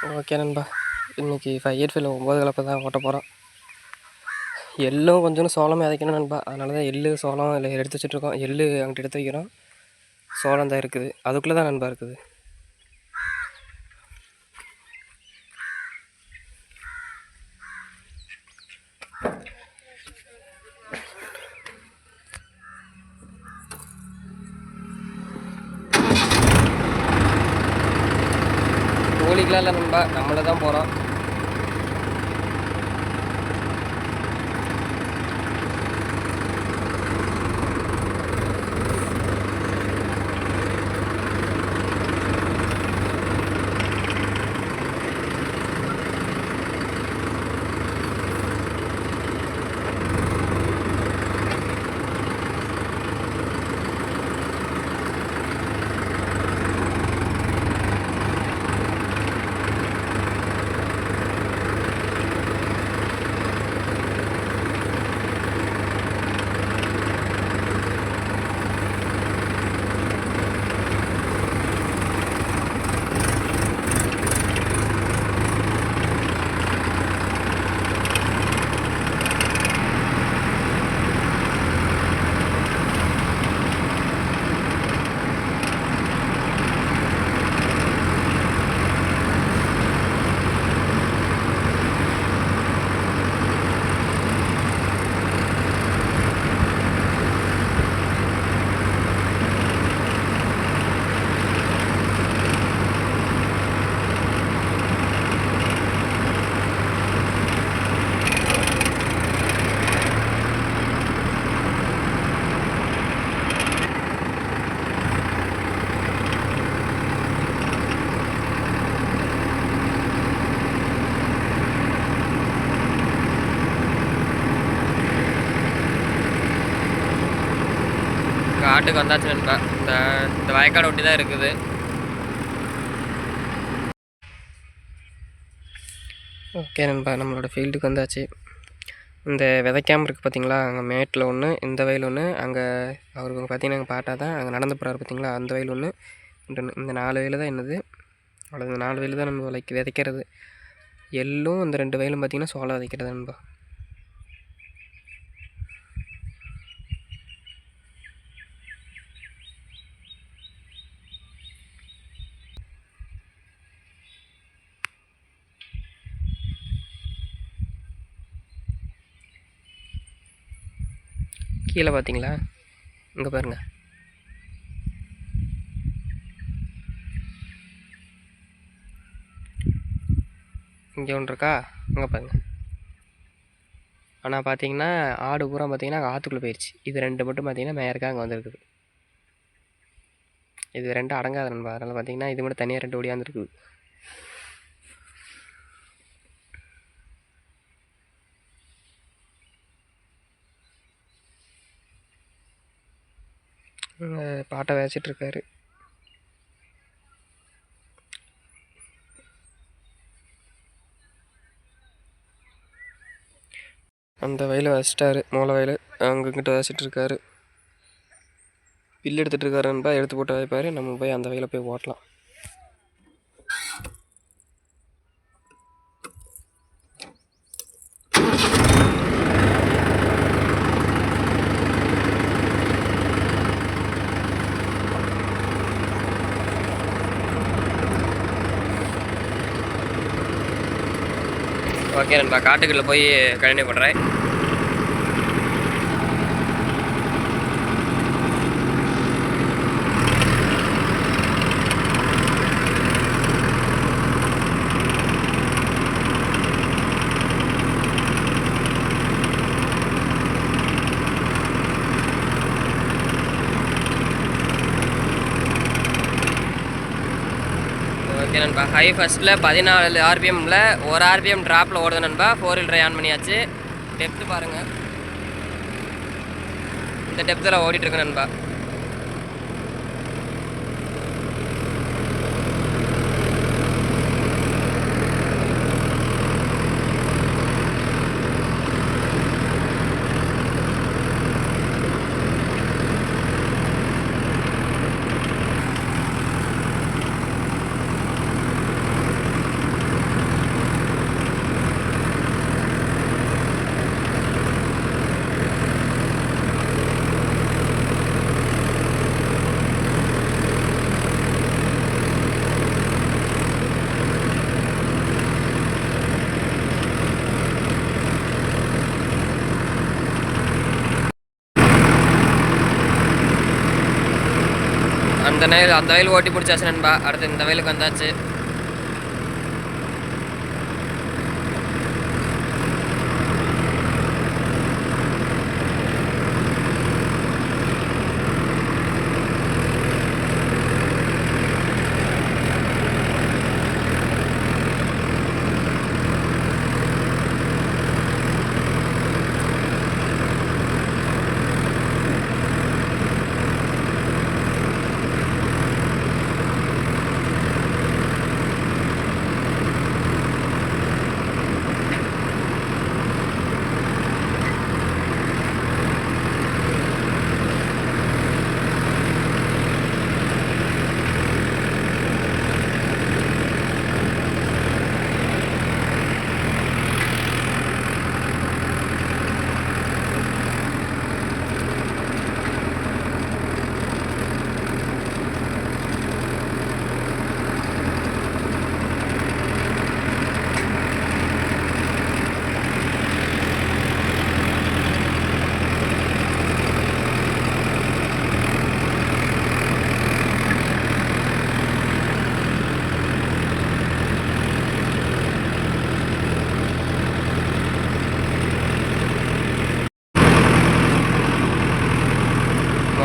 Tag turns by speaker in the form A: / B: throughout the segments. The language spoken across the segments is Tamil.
A: ஓகே நண்பா, இன்றைக்கி 585 9 கலப்பை தான் ஓட்ட போகிறோம். எள்ளும் கொஞ்சம் சோளம் விதைக்கணும் நண்பா. அதனால தான் எள்ளு சோளம் இல்லை எடுத்து வச்சுட்ருக்கோம். எள்ளு அங்கிட்ட எடுத்து வைக்கிறோம், சோளம் தான் இருக்குது. அதுக்குள்ளே தான் நண்பா இருக்குது. கூலிக்கெலாம் இல்லை நண்பா, நம்மளே தான் போகிறோம். காட்டுக்கு வந்தாச்சு நண்பா. இந்த வயக்காடு ஒட்டி தான் இருக்குது. ஓகே நண்பா, நம்மளோட ஃபீல்டுக்கு வந்தாச்சு. இந்த விதைக்காமல் இருக்குது பார்த்தீங்களா, அங்கே மேட்டில் ஒன்று, இந்த வயல் ஒன்று, அங்கே அவருக்கு பார்த்தீங்கன்னா எங்கள் பாட்டா தான் அங்கே நடந்து போகிறாரு பார்த்தீங்களா, அந்த வயல் ஒன்று, இந்த 4 வயல் தான் என்னது. அவ்வளோ இந்த 4 வயல் தான் நம்ம விதைக்கிறது. எள்ளும் இந்த 2 வயலும் பார்த்திங்கன்னா சோளம் விதைக்கிறது நண்பா. கீழே பார்த்தீங்களா, இங்கே பாருங்கள், இங்கே ஒன்று இருக்கா, அங்கே பாருங்கள். ஆனால் பார்த்தீங்கன்னா ஆடு பூரா பார்த்தீங்கன்னா ஆற்றுக்குள்ளே போயிடுச்சு. இது 2 மட்டும் பார்த்தீங்கன்னா மேயருக்கா அங்கே வந்துருக்குது. இது 2 அடங்காத நண்பா. அதனால் பார்த்தீங்கன்னா இது மட்டும் தனியாக 2 ஓடியாந்துருக்குது. பாட்டை விதைச்சிட்ருக்காரு. அந்த வயலை விதைச்சிட்டாரு, மூளை வயல் அங்கிட்ட விதைச்சிட்ருக்காரு. பில்லு எடுத்துகிட்ருக்காரு நண்பா. எடுத்து போட்டு வைப்பார், நம்ம போய் அந்த வயலை போய் ஓட்டலாம். ஓகே நண்பா, காட்டுக்குள்ளே போய் கண்டினியூ பண்ணுறேன். ஓகே நண்பா, ஹை ஃபஸ்ட்டில் 14 RPMல 1 RPM ட்ராப்பில் ஓடுது நண்பா. 4 வீலர் ஆன் பண்ணியாச்சு. டெப்த்து பாருங்கள், இந்த டெப்த்தில் ஓடிட்டுருக்கு நண்பா. அந்த வயல் ஓட்டி பிடிச்சாச்சு நண்பா. அடுத்து இந்த வயலுக்கு வந்தாச்சு.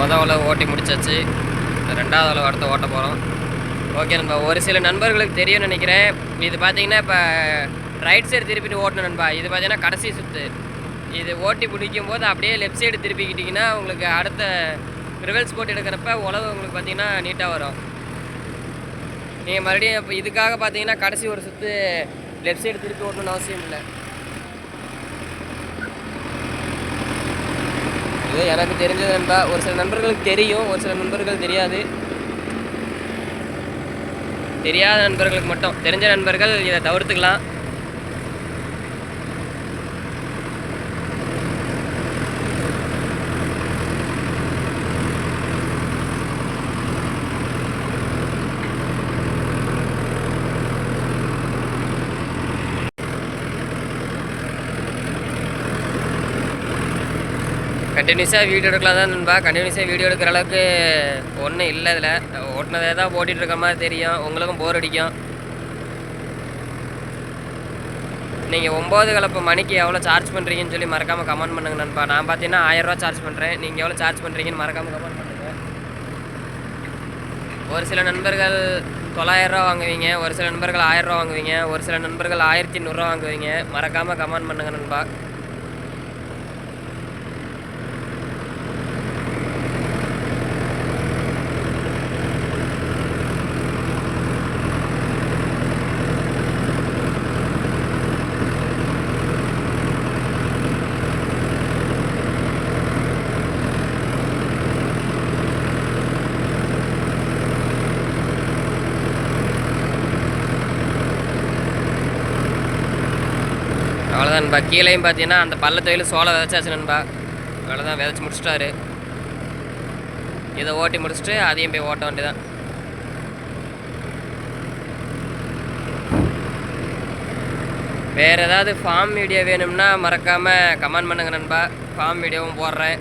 A: மொதல் உழவு ஓட்டி முடிச்சாச்சு. ரெண்டாவது உழவு அடுத்து ஓட்ட போகிறோம். ஓகே நண்பா. ஒரு சில நண்பர்களுக்கு தெரியும்னு நினைக்கிறேன். இது பார்த்தீங்கன்னா இப்போ ரைட் சைடு திருப்பிட்டு ஓட்டணும் நண்பா. இது பார்த்தீங்கன்னா கடைசி சுற்று. இது ஓட்டி பிடிக்கும் போது அப்படியே லெஃப்ட் சைடு திருப்பிக்கிட்டிங்கன்னா உங்களுக்கு அடுத்த ரிவல்ஸ் போட்டு எடுக்கிறப்ப உழவு உங்களுக்கு பார்த்தீங்கன்னா நீட்டாக வரும். நீங்கள் மறுபடியும் இப்போ இதுக்காக பார்த்தீங்கன்னா கடைசி ஒரு சுற்று லெஃப்ட் சைடு திருப்பி ஓட்டணும்னு அவசியம் இல்லை. இது எனக்கு தெரிஞ்சது நண்பா. ஒரு சில நண்பர்களுக்கு தெரியும், ஒரு சில நண்பர்கள் தெரியாது. தெரியாத நண்பர்களுக்கு மட்டும், தெரிஞ்ச நண்பர்கள் இதை தவிர்த்துக்கலாம். கண்டினியூஸாக வீடியோ எடுக்கலாம் தான் நண்பா. கண்டினியூஸாக வீடியோ எடுக்கிற அளவுக்கு ஒன்றும் இல்லை. இதில் ஓட்டினதே தான் ஓட்டிகிட்டு இருக்க மாதிரி தெரியும். உங்களுக்கும் போர் அடிக்கும். நீங்கள் 9 கலப்பு மணிக்கு எவ்வளோ சார்ஜ் பண்ணுறீங்கன்னு சொல்லி மறக்காமல் கமெண்ட் பண்ணுங்கள் நண்பா. நான் பார்த்தீங்கன்னா 1000 ரூபா சார்ஜ் பண்ணுறேன். நீங்கள் எவ்வளோ சார்ஜ் பண்ணுறீங்கன்னு மறக்காமல் கமெண்ட் பண்ணுங்கள். ஒரு சில நண்பர்கள் 900 ரூபா வாங்குவீங்க, ஒரு சில நண்பர்கள் 1000 ரூபா வாங்குவீங்க, ஒரு சில நண்பர்கள் 1200 ரூபா வாங்குவீங்க. மறக்காமல் கமெண்ட் பண்ணுங்கள் நண்பா. அவ்வளோதான் நண்பா. கீழேயும் பார்த்தீங்கன்னா அந்த பள்ளத்தொழில் சோளம் விதைச்சாச்சு நண்பா. அவ்வளோதான், விதைச்சி முடிச்சிட்டாரு. இதை ஓட்டி முடிச்சுட்டு அதையும் போய் ஓட்ட வேண்டியதான். வேறு ஏதாவது ஃபார்ம் வீடியோ வேணும்னா மறக்காமல் கமெண்ட் பண்ணுங்கள் நண்பா. ஃபார்ம் வீடியோவும் போடுறேன்.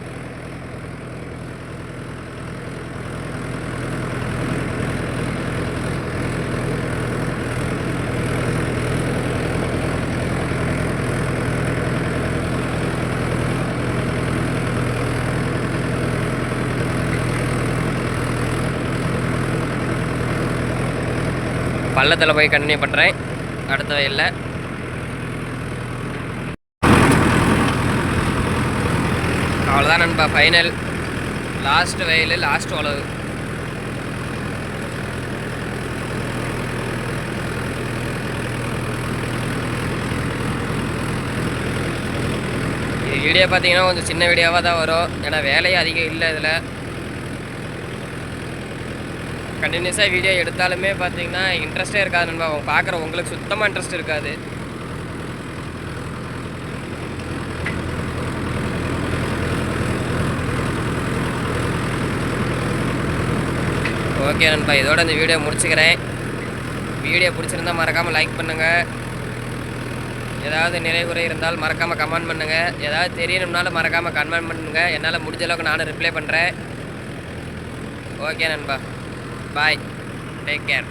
A: பள்ளத்தில் போய் கண்டினியூ பண்ணுறேன் அடுத்த வயலில். அவ்வளோதான் நண்பா, ஃபைனல். லாஸ்ட் வயல், லாஸ்ட் உழவு. இது வீடியோ பார்த்தீங்கன்னா கொஞ்சம் சின்ன வீடியோவாக தான் வரும். ஏன்னா வேலையும் அதிகம் இல்லை இதில். கண்டினியூஸாக வீடியோ எடுத்தாலுமே பார்த்தீங்கன்னா இன்ட்ரெஸ்ட்டே இருக்காது நண்பா. பார்க்குற உங்களுக்கு சுத்தமாக இன்ட்ரெஸ்ட் இருக்காது. ஓகே நண்பா, இதோட இந்த வீடியோ முடிச்சுக்கிறேன். வீடியோ பிடிச்சிருந்தா மறக்காமல் லைக் பண்ணுங்கள். ஏதாவது நிறைகுறை இருந்தால் மறக்காமல் கமெண்ட் பண்ணுங்கள். ஏதாவது தெரியணும்னாலும் மறக்காமல் கமெண்ட் பண்ணுங்கள். என்னால் முடிஞ்ச அளவுக்கு நானும் ரிப்ளை பண்ணுறேன். ஓகே நண்பா. பாய், டேக் கேர்.